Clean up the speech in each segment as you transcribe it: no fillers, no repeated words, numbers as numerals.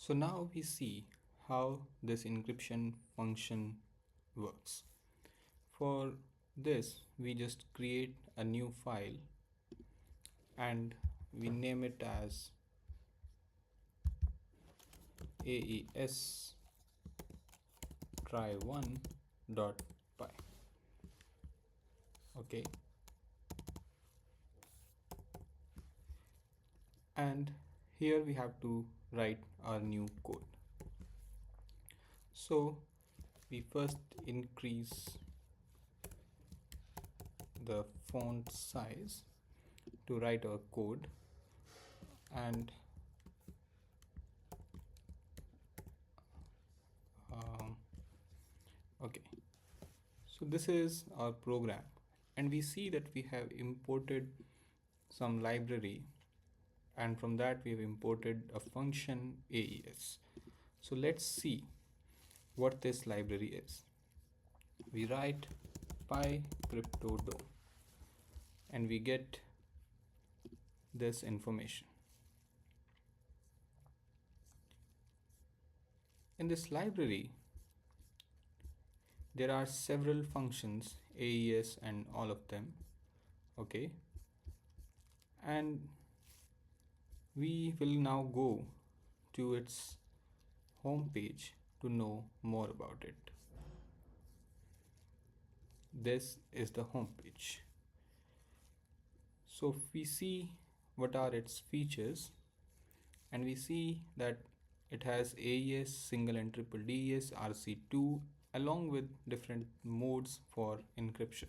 So now we see how this encryption function works. For this, we just create a new file and we name it as AES try1.py. Okay, and here we have to write our new code. So we first increase the font size to write our code, and okay, so this is our program, and we see that we have imported some library, and from that we have imported a function AES. So let's see what this library is. We write pycryptodome and we get this information. In this library, there are several functions, AES and all of them, okay? And we will now go to its home page to know more about it. This is the home page. So we see what are its features, and we see that it has AES, single and triple DES, RC2, along with different modes for encryption.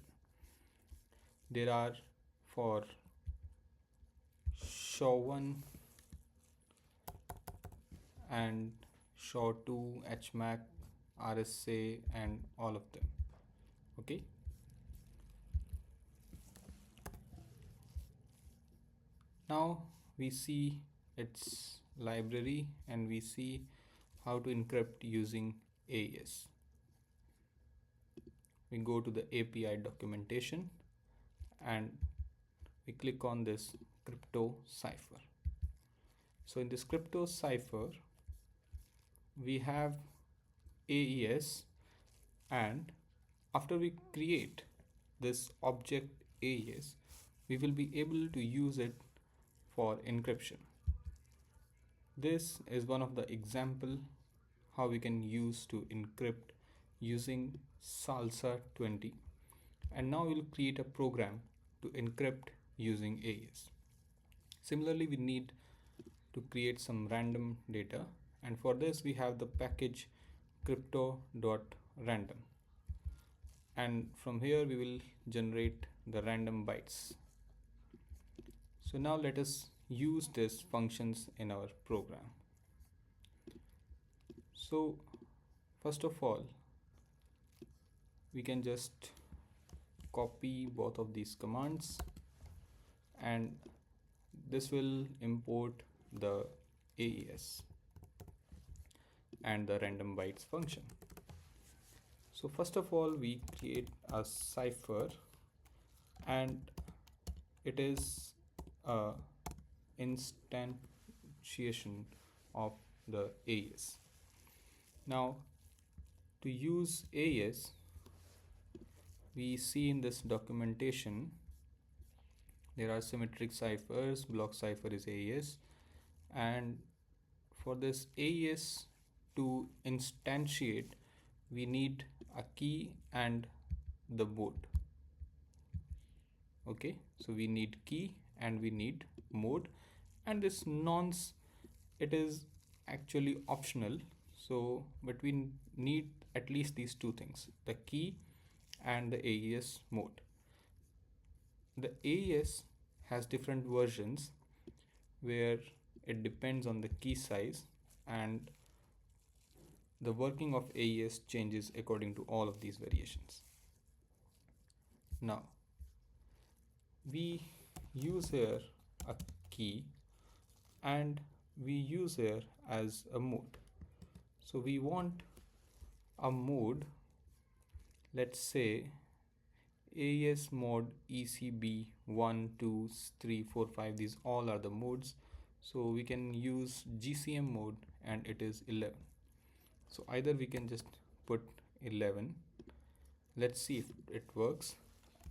There are for SHA-1 and SHA-2, HMAC, RSA, and all of them. Okay. Now we see its library and we see how to encrypt using AES. We go to the API documentation and we click on this crypto cipher. So in this crypto cipher, we have AES, and after we create this object AES, we will be able to use it for encryption. This is one of the example how we can use to encrypt using Salsa 20, and now we'll create a program to encrypt using AES. Similarly, we need to create some random data, and for this we have the package crypto.random, and from here we will generate the random bytes. So now let us use these functions in our program. So first of all, we can just copy both of these commands, and this will import the AES and the random bytes function. So first of all, we create a cipher, and it is a instantiation of the AES. Now to use AES, we see in this documentation there are symmetric ciphers, block cipher is AES, and for this AES to instantiate we need a key and the mode. Okay, so we need key and we need mode, and this nonce, it is actually optional, so but we need at least these two things, the key and the AES mode. The AES has different versions where it depends on the key size, and the working of AES changes according to all of these variations. Now we use here a key and we use here as a mode. So we want a mode, let's say AES mode ECB 1, 2, 3, 4, 5, these all are the modes. So we can use GCM mode and it is 11. So either we can just put 11. Let's see if it works.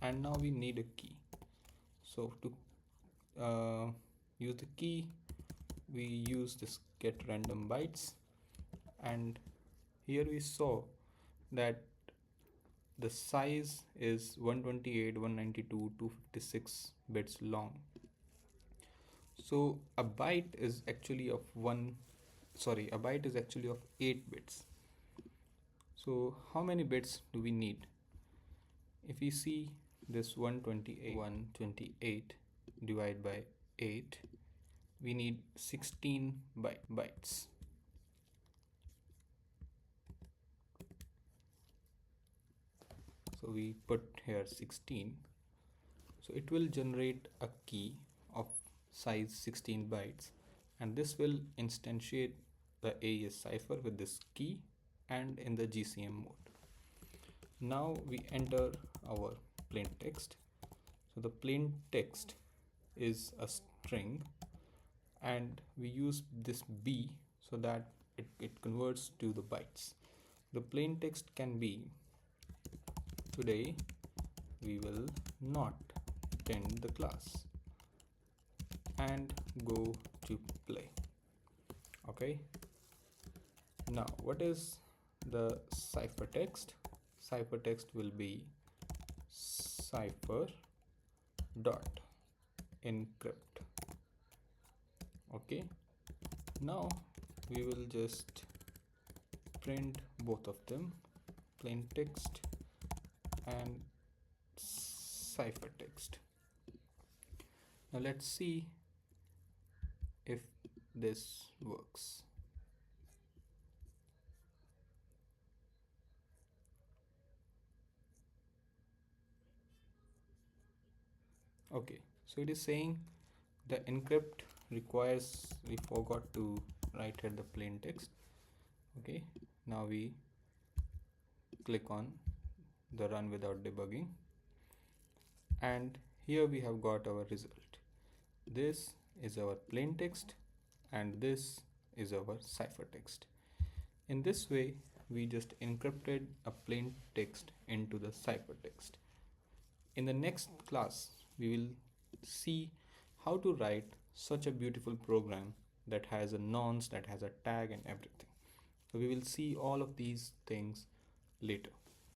And now we need a key. So to use the key, we use this get random bytes, and here we saw that the size is 128, 192, 256 bits long. So a byte is actually of a byte is actually of 8 bits. So how many bits do we need? If we see this 128 divided by 8, we need 16 bytes. So we put here 16. So it will generate a key of size 16 bytes, and this will instantiate the AES cipher with this key and in the GCM mode. Now we enter our plain text. So the plain text is a string, and we use this B so that it converts to the bytes. The plain text can be, today we will not attend the class, and go to play. Okay, now what is the ciphertext? Ciphertext will be cipher dot encrypt. Okay, now we will just print both of them, plain text and ciphertext. Now let's see if this works. Okay, so it is saying the encrypt requires, we forgot to write here the plain text. Okay, now we click on the run without debugging, and here we have got our result. This is our plain text and this is our ciphertext. In this way, we just encrypted a plain text into the ciphertext. In the next class, we will see how to write such a beautiful program that has a nonce, that has a tag and everything. So we will see all of these things later.